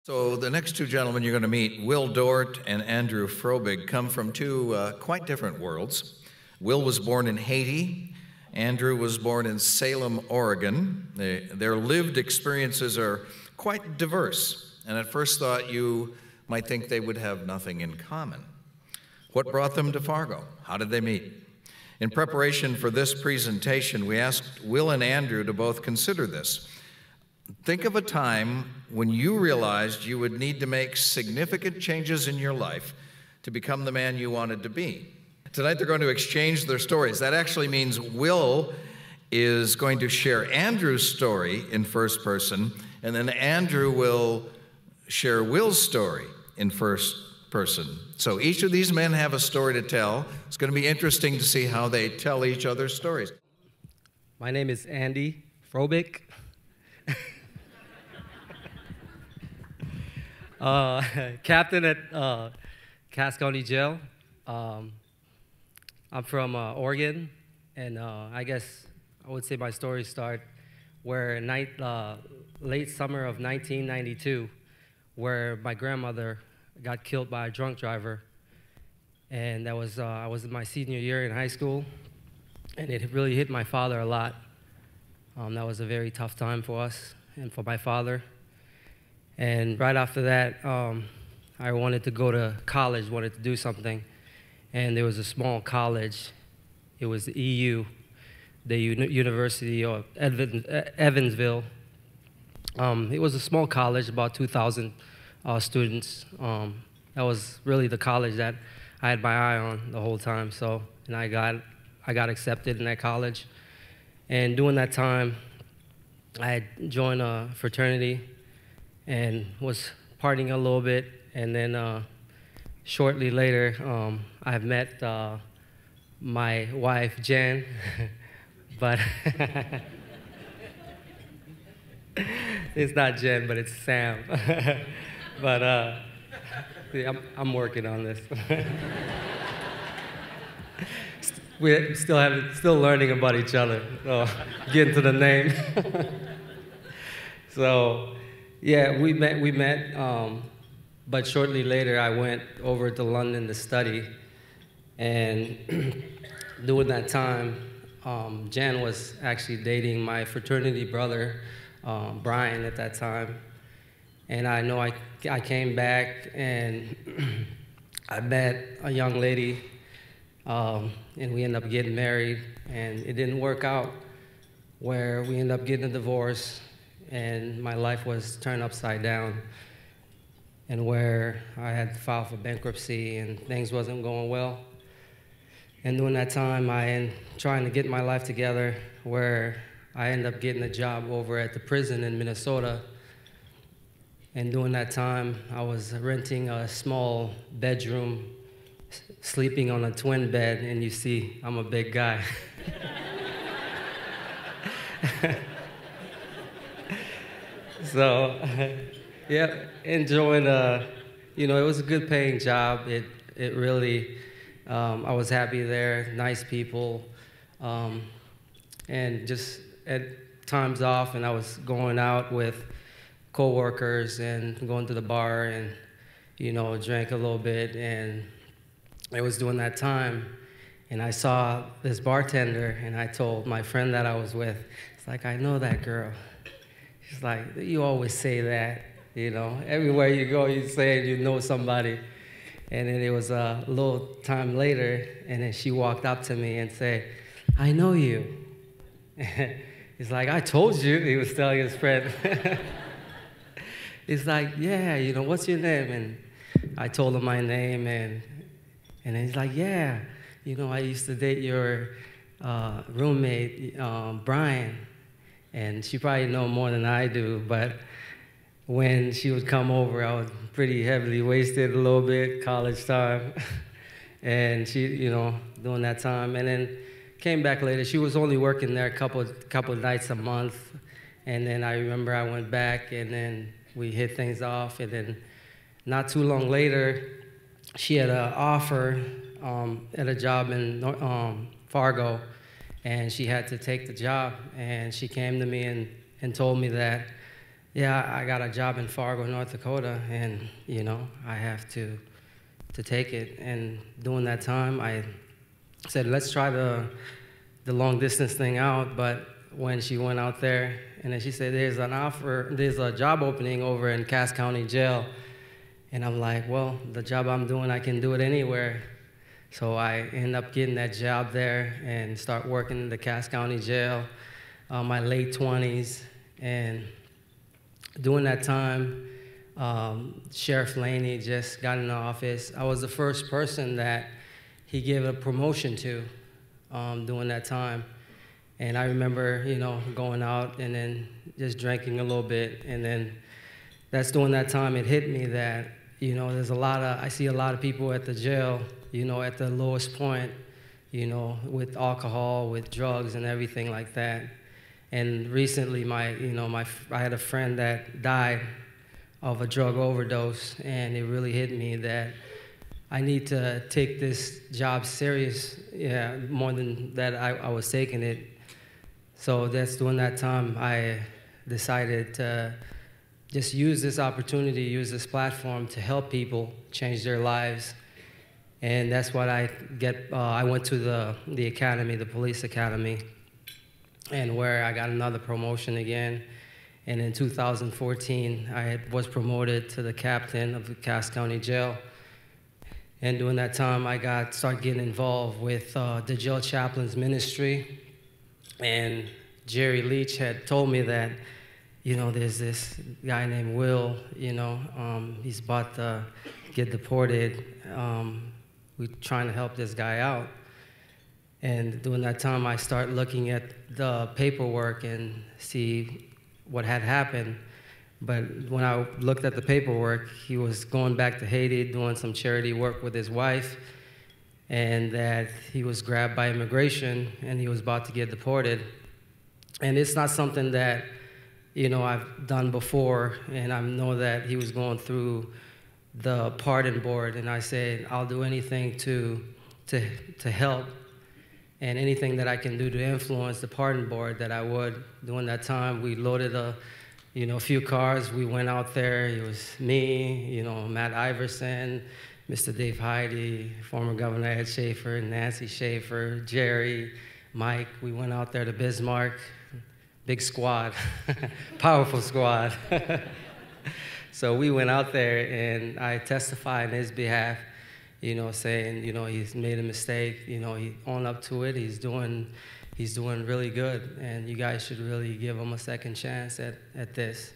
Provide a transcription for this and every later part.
So the next two gentlemen you're going to meet, Will Dort and Andrew Frobig, come from two quite different worlds. Will was born in Haiti. Andrew was born in Salem, Oregon. Their lived experiences are quite diverse, and at first thought you might think they would have nothing in common. What brought them to Fargo? How did they meet? In preparation for this presentation, we asked Will and Andrew to both consider this. Think of a time when you realized you would need to make significant changes in your life to become the man you wanted to be. Tonight they're going to exchange their stories. That actually means Will is going to share Andrew's story in first person, and then Andrew will share Will's story in first person. So each of these men have a story to tell. It's going to be interesting to see how they tell each other's stories. My name is Andy Frobig. Captain at Cass County Jail. I'm from Oregon, and I guess I would say my story starts where late summer of 1992, where my grandmother got killed by a drunk driver, and that was I was in my senior year in high school, and it really hit my father a lot. That was a very tough time for us and for my father. And right after that, I wanted to go to college, wanted to do something. And there was a small college. It was the EU, the University of Evansville. It was a small college, about 2,000 students. That was really the college that I had my eye on the whole time. So, and I got accepted in that college. And during that time, I had joined a fraternity and was partying a little bit, and then shortly later, I met my wife, Jen, but it's not Jen, but it's Sam. But I'm working on this. We're still learning about each other, so getting to the name. So. Yeah, we met, but shortly later I went over to London to study, and during that time, Jan was actually dating my fraternity brother, Brian, at that time, and I know I came back and I met a young lady, and we ended up getting married, and it didn't work out, where we ended up getting a divorce. And my life was turned upside down, and where I had to file for bankruptcy and things wasn't going well. And during that time, I am trying to get my life together, where I ended up getting a job over at the prison in Minnesota. And during that time, I was renting a small bedroom, sleeping on a twin bed, and you see, I'm a big guy. So, yeah, enjoying, it was a good paying job. It really, I was happy there, nice people, and just at times off, and I was going out with coworkers and going to the bar and, drank a little bit, and it was during that time, and I saw this bartender, and I told my friend that I was with, it's like, I know that girl. She's like, you always say that, everywhere you go, you say you know somebody. And then it was a little time later, and then she walked up to me and said, I know you. He's like, I told you, he was telling his friend. He's like, yeah, what's your name? And I told him my name, and then he's like, yeah, I used to date your roommate, Brian. And she probably know more than I do, but when she would come over, I was pretty heavily wasted a little bit, college time. And she, during that time, and then came back later. She was only working there a couple nights a month. And then I remember I went back, and then we hit things off. And then not too long later, she had an offer at a job in Fargo. And she had to take the job, and she came to me and told me that yeah, I got a job in Fargo, North Dakota, and I have to take it. And during that time, I said, let's try the long distance thing out. But when she went out there, and then she said, there's a job opening over in Cass County Jail. And I'm like, well, the job I'm doing, I can do it anywhere. So I end up getting that job there and start working in the Cass County Jail, my late 20s. And during that time, Sheriff Laney just got in the office. I was the first person that he gave a promotion to during that time. And I remember, going out and then just drinking a little bit. And then that's during that time it hit me that, I see a lot of people at the jail, at the lowest point, with alcohol, with drugs and everything like that. And recently I had a friend that died of a drug overdose, and it really hit me that I need to take this job serious, more than that I was taking it. So that's during that time I decided to just use this opportunity, use this platform to help people change their lives. And that's what I went to the academy, the police academy, and where I got another promotion again. And in 2014, I was promoted to the captain of the Cass County Jail. And during that time, I started getting involved with the jail chaplains ministry. And Jerry Leach had told me that, there's this guy named Will, he's about to get deported. We're trying to help this guy out. And during that time, I started looking at the paperwork and see what had happened. But when I looked at the paperwork, he was going back to Haiti, doing some charity work with his wife, and that he was grabbed by immigration and he was about to get deported. And it's not something that, I've done before, and I know that he was going through the pardon board, and I said, I'll do anything to help, and anything that I can do to influence the pardon board that I would. During that time, we loaded a few cars. We went out there. It was me, Matt Iverson, Mr. Dave Heidi, former Governor Ed Schaefer, Nancy Schaefer, Jerry, Mike. We went out there to Bismarck. Big squad, powerful squad. So we went out there, and I testified on his behalf, saying, he's made a mistake. He owned up to it. He's doing really good, and you guys should really give him a second chance at this.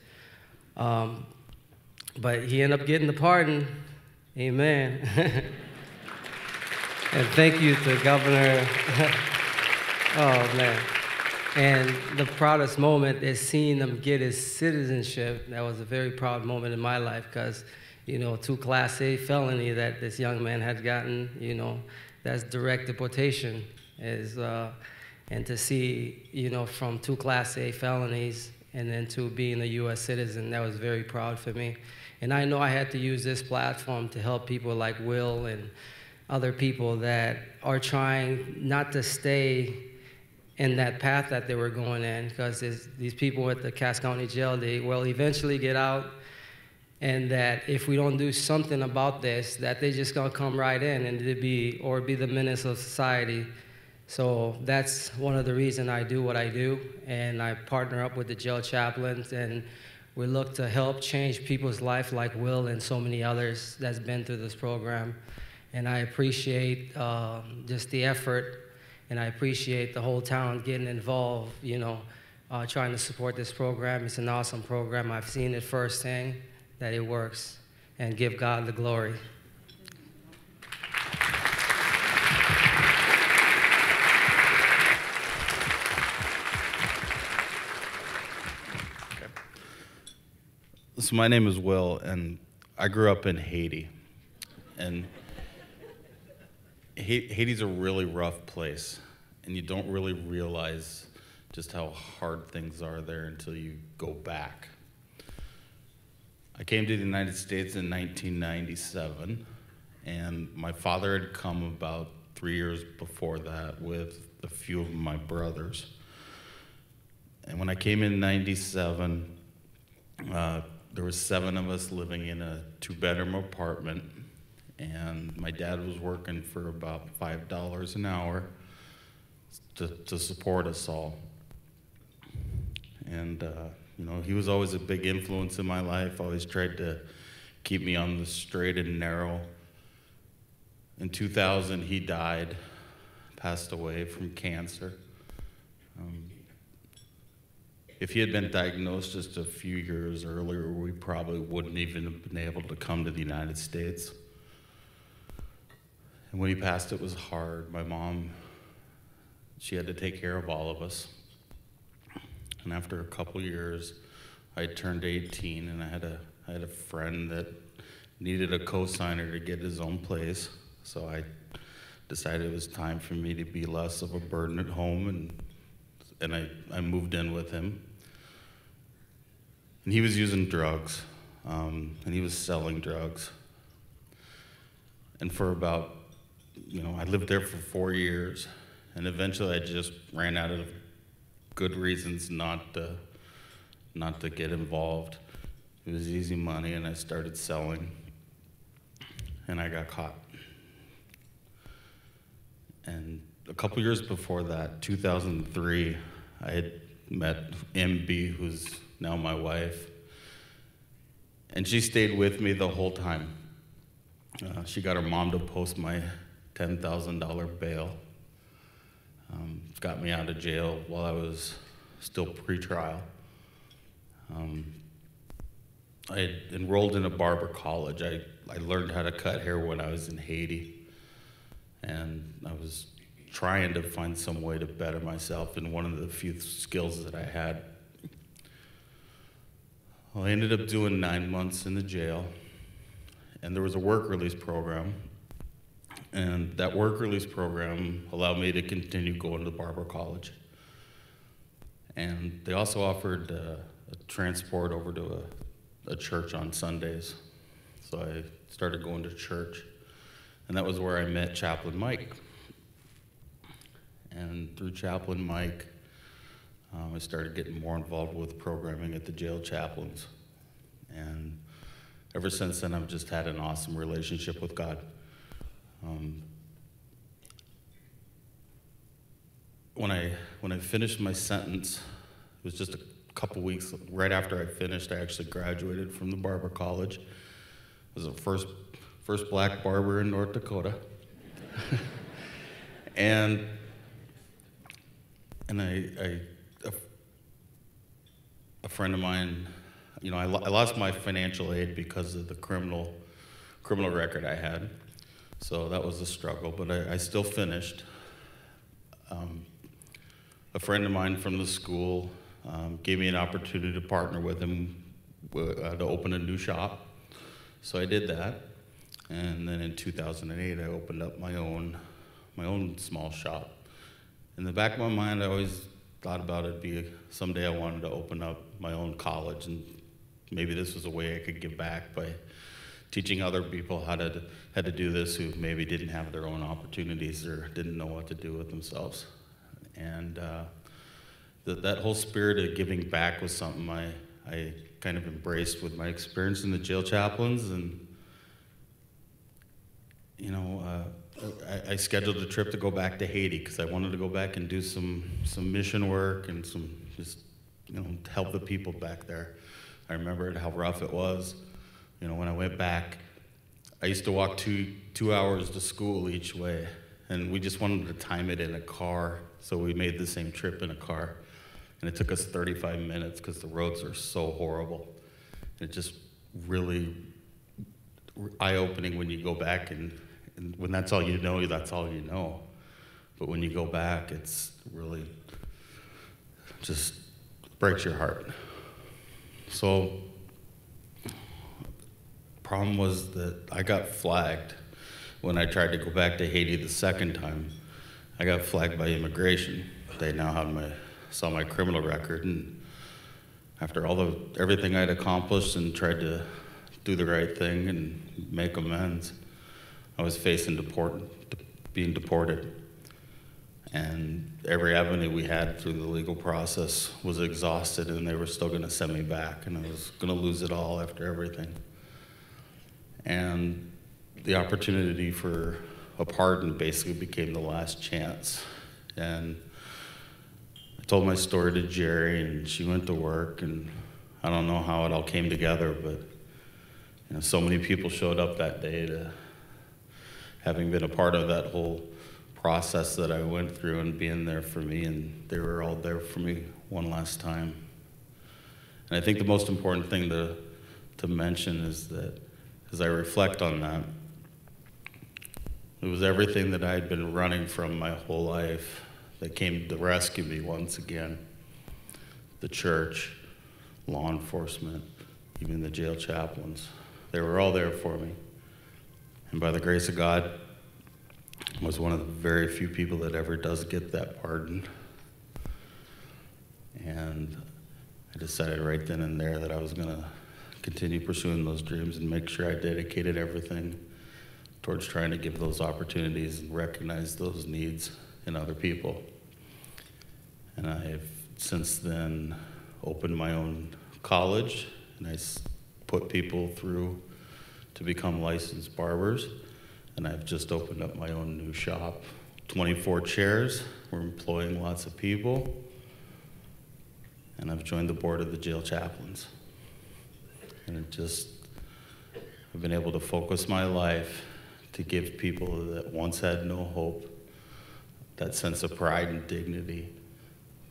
But he ended up getting the pardon. Amen. And thank you to Governor. Oh, man. And the proudest moment is seeing him get his citizenship. That was a very proud moment in my life because, 2 Class A felony that this young man had gotten, that's direct deportation. And to see, from 2 Class A felonies and then to being a U.S. citizen, that was very proud for me. And I know I had to use this platform to help people like Will and other people that are trying not to stay in that path that they were going in, because these people at the Cass County Jail, they will eventually get out, and that if we don't do something about this, that they just gonna come right in and be the menace of society. So that's one of the reasons I do what I do, and I partner up with the jail chaplains, and we look to help change people's life like Will and so many others that's been through this program. And I appreciate just the effort, and I appreciate the whole town getting involved, trying to support this program. It's an awesome program. I've seen it firsthand that it works, and give God the glory. So my name is Will, and I grew up in Haiti. And Haiti's a really rough place, and you don't really realize just how hard things are there until you go back. I came to the United States in 1997, and my father had come about 3 years before that with a few of my brothers. And when I came in 97, There was 7 of us living in a 2-bedroom apartment, and my dad was working for about $5 an hour to support us all. And you know, he was always a big influence in my life, always tried to keep me on the straight and narrow. In 2000, he died, passed away from cancer. If he had been diagnosed just a few years earlier, we probably wouldn't even have been able to come to the United States. And when he passed, it was hard. My mom, she had to take care of all of us. And after a couple years, I turned 18, and I had a friend that needed a co-signer to get his own place. So I decided it was time for me to be less of a burden at home, and I moved in with him. And he was using drugs, and he was selling drugs. And for about, you know, I lived there for 4 years, and eventually I just ran out of good reasons not to get involved. It was easy money, and I started selling, and I got caught. And a couple years before that, 2003, I had met MB, who's now my wife, and she stayed with me the whole time. She got her mom to post my $10,000 bail. Got me out of jail while I was still pre-trial. I had enrolled in a barber college. I learned how to cut hair when I was in Haiti, and I was trying to find some way to better myself in one of the few skills that I had. Well, I ended up doing 9 months in the jail, and there was a work release program, and that work release program allowed me to continue going to barber college. And they also offered a transport over to a church on Sundays. So I started going to church, and that was where I met Chaplain Mike. And through Chaplain Mike, I started getting more involved with programming at the jail Chaplains. And ever since then, I've just had an awesome relationship with God. When I finished my sentence, it was just a couple weeks right after I finished. I actually graduated from the barber college. I was the first black barber in North Dakota. and a friend of mine, you know, I lost my financial aid because of the criminal record I had. So that was a struggle, but I still finished. A friend of mine from the school gave me an opportunity to partner with him to open a new shop. So I did that. And then in 2008, I opened up my own small shop. In the back of my mind, I always thought about it someday I wanted to open up my own college, and maybe this was a way I could give back by teaching other people how to do this who maybe didn't have their own opportunities or didn't know what to do with themselves. And that whole spirit of giving back was something I kind of embraced with my experience in the jail chaplains. And you know, I scheduled a trip to go back to Haiti because I wanted to go back and do some mission work and help the people back there. I remembered how rough it was. You know, when I went back, I used to walk two hours to school each way, and we just wanted to time it in a car, so we made the same trip in a car. And it took us 35 minutes because the roads are so horrible. It just really eye-opening when you go back, and when that's all you know, that's all you know. But when you go back, it's really just breaks your heart. So problem was that I got flagged when I tried to go back to Haiti the second time. I got flagged by immigration. They now saw my criminal record, and after everything I'd accomplished and tried to do the right thing and make amends, I was facing being deported. And every avenue we had through the legal process was exhausted, and they were still going to send me back, and I was going to lose it all after everything. And the opportunity for a pardon basically became the last chance. And I told my story to Jerry, and she went to work, and I don't know how it all came together, but so many people showed up that day to having been a part of that whole process that I went through and being there for me, and they were all there for me one last time. And I think the most important thing to mention is that as I reflect on that, it was everything that I had been running from my whole life that came to rescue me once again. The church, law enforcement, even the jail chaplains. They were all there for me. And by the grace of God, I was one of the very few people that ever does get that pardon. And I decided right then and there that I was going to continue pursuing those dreams and make sure I dedicated everything towards trying to give those opportunities and recognize those needs in other people. And I've since then opened my own college, and I put people through to become licensed barbers. And I've just opened up my own new shop, 24 chairs. We're employing lots of people. And I've joined the board of the jail chaplains. And I've been able to focus my life to give people that once had no hope that sense of pride and dignity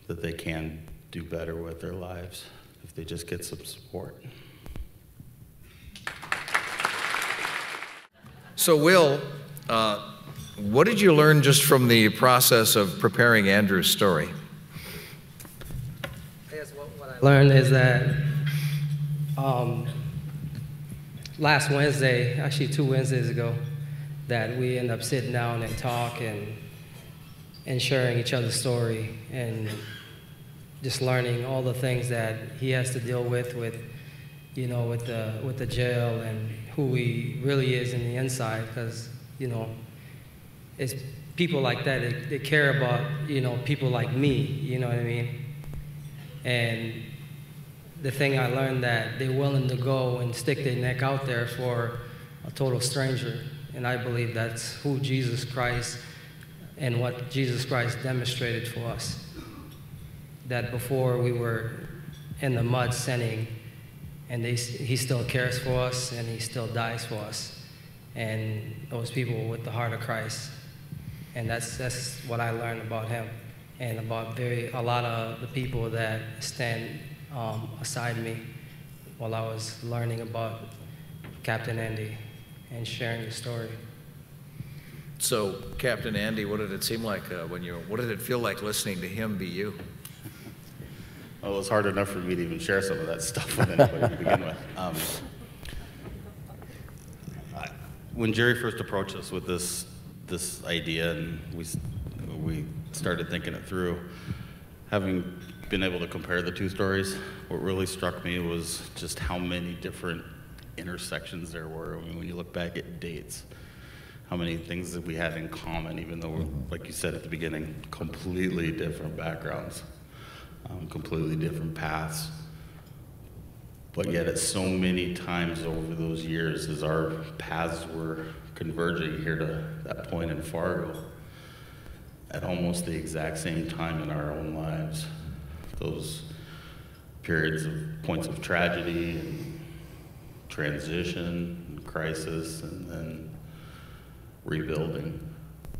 that they can do better with their lives if they just get some support. So, Will, what did you learn just from the process of preparing Andrew's story? I guess what I learned is that last Wednesday, actually 2 Wednesdays ago, that we end up sitting down and talking and sharing each other's story and just learning all the things that he has to deal with the jail and who he really is in the inside, because it's people like that. They care about people like me. You know what I mean? And the thing I learned that they're willing to go and stick their neck out there for a total stranger, and I believe that's who Jesus Christ and what Jesus Christ demonstrated for us. That before we were in the mud sinning, and he still cares for us, and he still dies for us. And those people with the heart of Christ. And that's what I learned about him, and about a lot of the people that stand aside me while I was learning about Captain Andy and sharing the story. So, Captain Andy, what did it seem like what did it feel like listening to him be you? Well, it was hard enough for me to even share some of that stuff with anybody to begin with. When Jerry first approached us with this idea, and we started thinking it through, having been able to compare the two stories, what really struck me was just how many different intersections there were. I mean, when you look back at dates, how many things that we had in common, even though we're, like you said at the beginning, completely different backgrounds. Completely different paths. But yet at so many times over those years as our paths were converging here to that point in Fargo, at almost the exact same time in our own lives, those periods of points of tragedy and transition and crisis and then rebuilding,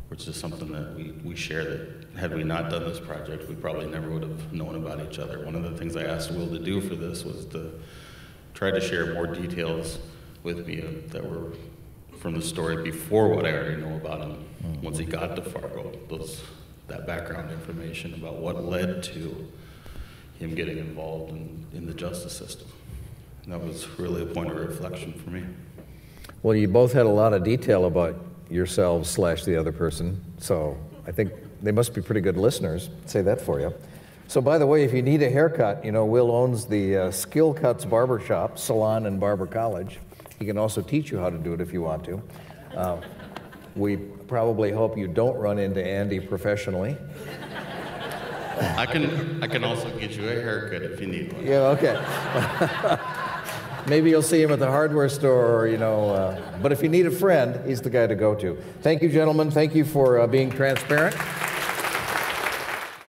which is something that we share, that had we not done this project, we probably never would have known about each other. One of the things I asked Will to do for this was to try to share more details with me that were from the story before what I already know about him. Once he got to Fargo, that background information about what led to him getting involved in the justice system. And that was really a point of reflection for me. Well, you both had a lot of detail about yourselves / the other person, so I think they must be pretty good listeners. I'd say that for you. So, by the way, if you need a haircut, Will owns the Skill Cuts Barbershop, Salon, and Barber College. He can also teach you how to do it if you want to. We probably hope you don't run into Andy professionally. I can also get you a haircut if you need one. Yeah, okay. Maybe you'll see him at the hardware store, or, but if you need a friend, he's the guy to go to. Thank you, gentlemen. Thank you for being transparent.